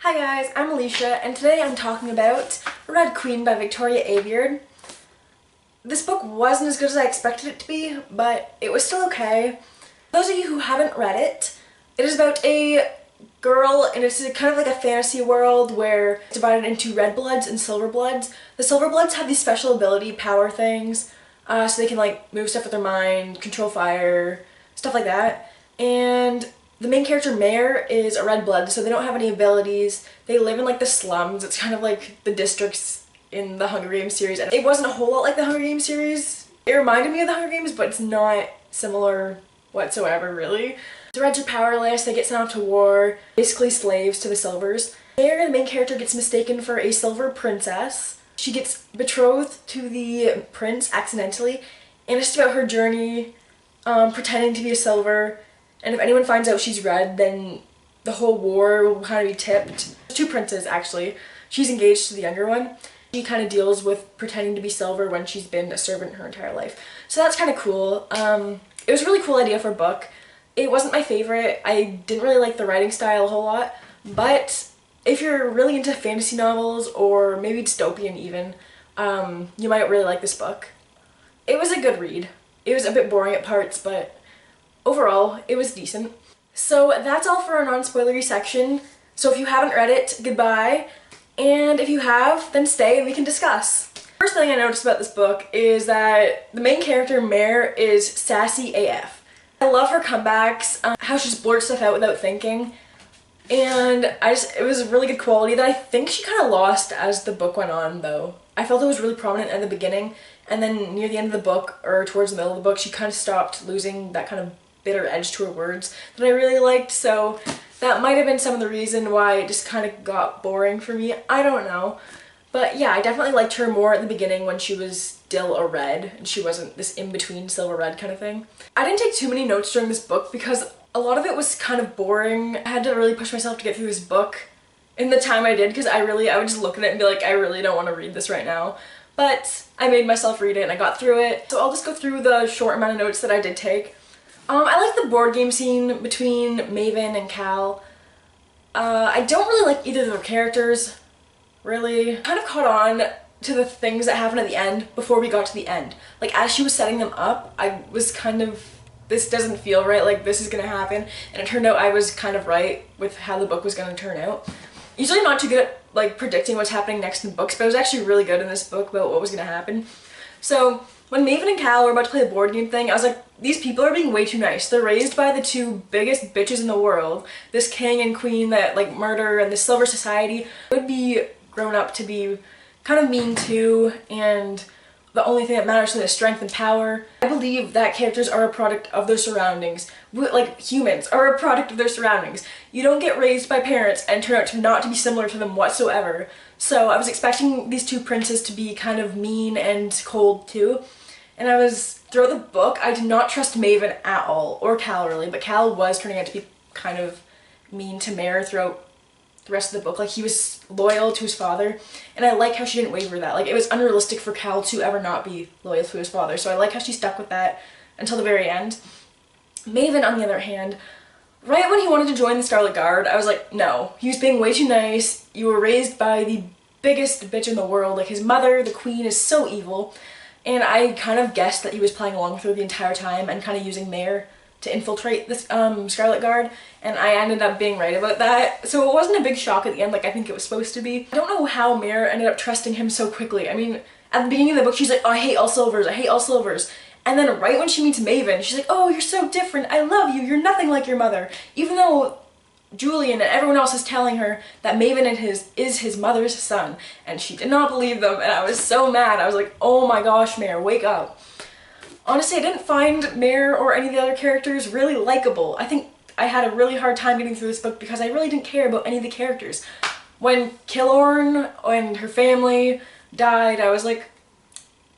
Hi guys, I'm Alicia, and today I'm talking about Red Queen by Victoria Aveyard. This book wasn't as good as I expected it to be, but it was still okay. For those of you who haven't read it, it is about a girl, and it's kind of like a fantasy world where it's divided into red bloods and silver bloods. The silver bloods have these special ability power things, so they can like move stuff with their mind, control fire, stuff like that. And the main character, Mare, is a red blood, so they don't have any abilities. They live in like the slums. It's kind of like the districts in the Hunger Games series. And it wasn't a whole lot like the Hunger Games series. It reminded me of the Hunger Games, but it's not similar whatsoever, really. The Reds are powerless, they get sent off to war, basically slaves to the Silvers. Mare, the main character, gets mistaken for a Silver princess. She gets betrothed to the prince accidentally, and it's just about her journey pretending to be a Silver. And if anyone finds out she's red, then the whole war will kind of be tipped. There's two princes, actually. She's engaged to the younger one. She kind of deals with pretending to be Silver when she's been a servant her entire life. So that's kind of cool. It was a really cool idea for a book. It wasn't my favorite. I didn't really like the writing style a whole lot. But if you're really into fantasy novels, or maybe dystopian even, you might really like this book. It was a good read. It was a bit boring at parts, but overall, it was decent. So that's all for our non-spoilery section. So if you haven't read it, goodbye. And if you have, then stay and we can discuss. First thing I noticed about this book is that the main character, Mare, is sassy AF. I love her comebacks, how she just blurts stuff out without thinking. And it was really good quality that I think she kind of lost as the book went on, though. I felt it was really prominent at the beginning, and then near the end of the book, or towards the middle of the book, she kind of stopped losing that kind of bitter edge to her words that I really liked, so that might have been some of the reason why it just kind of got boring for me. I don't know. But yeah, I definitely liked her more at the beginning when she was still a red and she wasn't this in-between silver-red kind of thing. I didn't take too many notes during this book because a lot of it was kind of boring. I had to really push myself to get through this book in the time I did because I would just look at it and be like, I really don't want to read this right now. But I made myself read it and I got through it. So I'll just go through the short amount of notes that I did take. I like the board game scene between Maven and Cal. I don't really like either of their characters, really. I kind of caught on to the things that happened at the end before we got to the end. Like, as she was setting them up, I was kind of, this doesn't feel right, like this is gonna happen. And it turned out I was kind of right with how the book was gonna turn out. Usually I'm not too good at like predicting what's happening next in books, but I was actually really good in this book about what was gonna happen. So when Maven and Cal were about to play the board game thing, I was like, these people are being way too nice. They're raised by the two biggest bitches in the world. This king and queen that like murder, and the Silver Society would be grown up to be kind of mean too, and the only thing that matters to them is strength and power. I believe that characters are a product of their surroundings. Like, humans are a product of their surroundings. You don't get raised by parents and turn out to not to be similar to them whatsoever. So I was expecting these two princes to be kind of mean and cold too. And throughout the book, I did not trust Maven at all, or Cal really, but Cal was turning out to be kind of mean to Mare throughout the rest of the book. Like, he was loyal to his father, and I like how she didn't waver that. Like, it was unrealistic for Cal to ever not be loyal to his father, so I like how she stuck with that until the very end. Maven, on the other hand, right when he wanted to join the Scarlet Guard, I was like, no. He was being way too nice. You were raised by the biggest bitch in the world. Like, his mother, the queen, is so evil. And I kind of guessed that he was playing along with her the entire time and kind of using Mare to infiltrate this Scarlet Guard, and I ended up being right about that. So it wasn't a big shock at the end like I think it was supposed to be. I don't know how Mare ended up trusting him so quickly. I mean, at the beginning of the book she's like, oh, I hate all Silvers, I hate all Silvers. And then right when she meets Maven, she's like, oh, you're so different, I love you, you're nothing like your mother. Even though Julian and everyone else is telling her that Maven is his mother's son, and she did not believe them, and I was so mad. I was like, oh my gosh, Mare, wake up. Honestly, I didn't find Mare or any of the other characters really likable. I think I had a really hard time getting through this book because I really didn't care about any of the characters. When Killorn and her family died, I was like,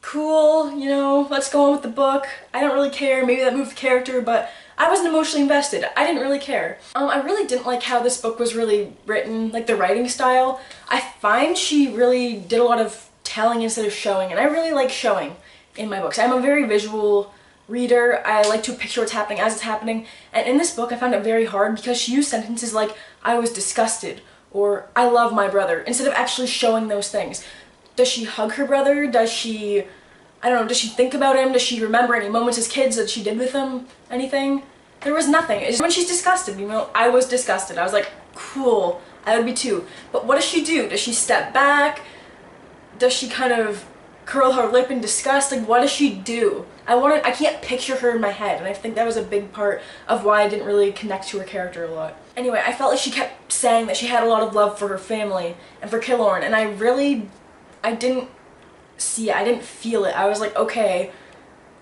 cool, you know, let's go on with the book. I don't really care, maybe that moved the character, but I wasn't emotionally invested. I didn't really care. I really didn't like how this book was really written, like the writing style. I find she really did a lot of telling instead of showing, and I really like showing in my books. I'm a very visual reader. I like to picture what's happening as it's happening, and in this book I found it very hard because she used sentences like, I was disgusted, or I love my brother, instead of actually showing those things. Does she hug her brother? Does she, I don't know, does she think about him? Does she remember any moments as kids that she did with him? Anything? There was nothing. It's when she's disgusted, you know, I was disgusted. I was like, cool, I would be too. But what does she do? Does she step back? Does she kind of curl her lip in disgust? Like, what does she do? I can't picture her in my head, and I think that was a big part of why I didn't really connect to her character a lot. Anyway, I felt like she kept saying that she had a lot of love for her family and for Killorn, and I didn't see it, I didn't feel it. I was like, okay,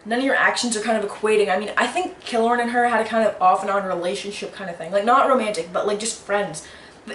none of your actions are kind of equating. I mean, I think Killorn and her had a kind of off and on relationship kind of thing. Like, not romantic, but like just friends.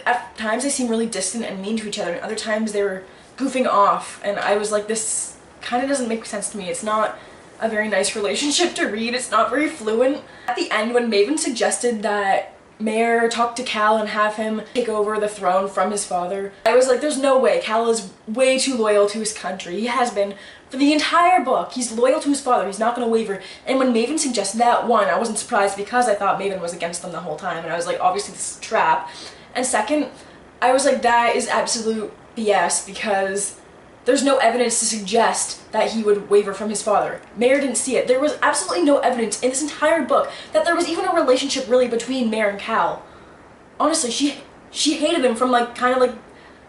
At times they seemed really distant and mean to each other, and other times they were goofing off, and I was like, this kind of doesn't make sense to me. It's not a very nice relationship to read. It's not very fluent. At the end, when Maven suggested that Mayor talk to Cal and have him take over the throne from his father, I was like, there's no way. Cal is way too loyal to his country. He has been for the entire book. He's loyal to his father. He's not going to waver. And when Maven suggested that, one, I wasn't surprised because I thought Maven was against them the whole time, and I was like, obviously this is a trap. And second, I was like, that is absolute BS, because there's no evidence to suggest that he would waver from his father. Mayor didn't see it. There was absolutely no evidence in this entire book that there was even a relationship really between Mayor and Cal. Honestly, she hated him from like kind of like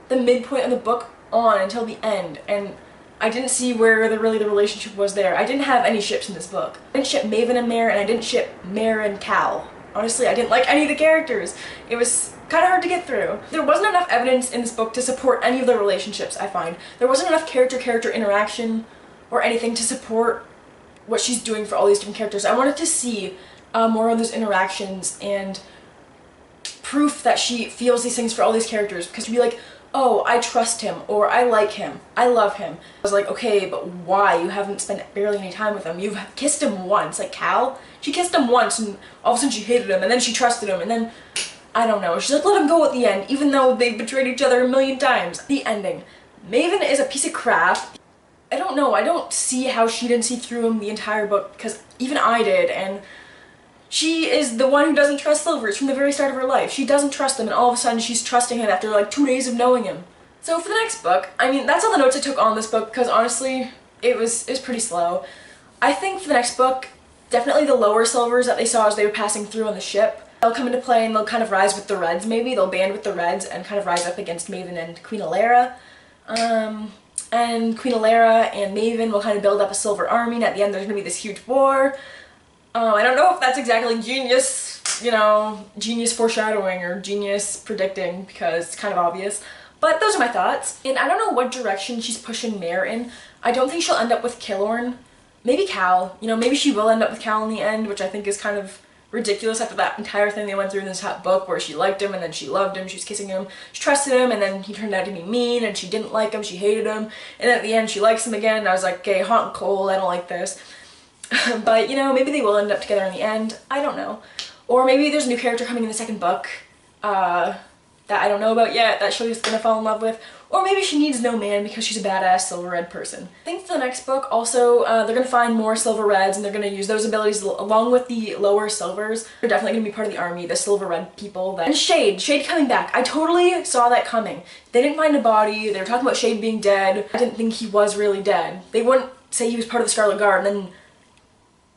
the midpoint of the book on until the end, and I didn't see where the relationship was there. I didn't have any ships in this book. I didn't ship Maven and Mayor, and I didn't ship Mayor and Cal. Honestly, I didn't like any of the characters. It was kind of hard to get through. There wasn't enough evidence in this book to support any of the relationships, I find. There wasn't enough character-character interaction or anything to support what she's doing for all these different characters. I wanted to see more of those interactions and proof that she feels these things for all these characters, because to be like, oh, I trust him, or I like him, I love him. I was like, okay, but why? You haven't spent barely any time with him. You've kissed him once. Like Cal, she kissed him once, and all of a sudden she hated him, and then she trusted him, and then I don't know. She's like, let him go at the end, even though they betrayed each other a million times. The ending. Maven is a piece of crap. I don't know. I don't see how she didn't see through him the entire book, because even I did, and she is the one who doesn't trust Silvers from the very start of her life. She doesn't trust him, and all of a sudden she's trusting him after like 2 days of knowing him. So for the next book, I mean, that's all the notes I took on this book, because honestly, it was pretty slow. I think for the next book, definitely the lower Silvers that they saw as they were passing through on the ship, they'll come into play, and they'll kind of rise with the Reds, maybe. They'll band with the Reds and kind of rise up against Maven and Queen Alara. And Queen Alara and Maven will kind of build up a Silver army, and at the end there's going to be this huge war. I don't know if that's exactly genius, you know, genius foreshadowing or genius predicting, because it's kind of obvious. But those are my thoughts. And I don't know what direction she's pushing Mare in. I don't think she'll end up with Killorn. Maybe Cal. You know, maybe she will end up with Cal in the end, which I think is kind of ridiculous after that entire thing they went through in this book where she liked him and then she loved him, she was kissing him, she trusted him, and then he turned out to be mean and she didn't like him, she hated him, and at the end she likes him again, and I was like, okay, hot and cold, I don't like this. But, you know, maybe they will end up together in the end, I don't know. Or maybe there's a new character coming in the second book that I don't know about yet, that she's gonna fall in love with. Or maybe she needs no man because she's a badass Silver Red person. I think for the next book, also, they're gonna find more Silver Reds and they're gonna use those abilities along with the lower Silvers. They're definitely gonna be part of the army, the Silver Red people. And Shade coming back. I totally saw that coming. They didn't find a body, they were talking about Shade being dead. I didn't think he was really dead. They wouldn't say he was part of the Scarlet Guard and then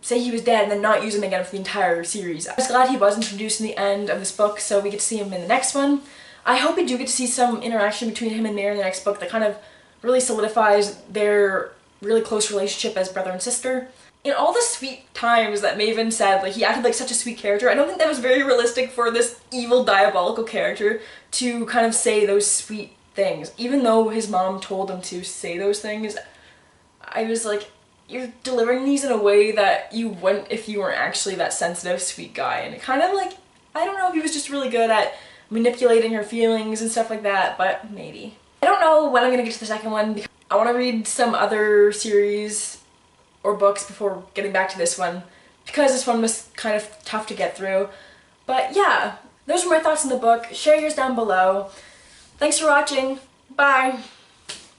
say he was dead and then not use him again for the entire series. I was glad he was introduced in the end of this book, so we get to see him in the next one. I hope we do get to see some interaction between him and Mare in the next book that kind of really solidifies their really close relationship as brother and sister. In all the sweet times that Maven said, like, he acted like such a sweet character, I don't think that was very realistic for this evil, diabolical character to kind of say those sweet things. Even though his mom told him to say those things, I was like, you're delivering these in a way that you wouldn't if you weren't actually that sensitive, sweet guy. And it kind of like, I don't know if he was just really good at manipulating her feelings and stuff like that, but maybe. I don't know when I'm gonna get to the second one because I want to read some other series or books before getting back to this one because this one was kind of tough to get through. But yeah, those are my thoughts on the book. Share yours down below. Thanks for watching. Bye!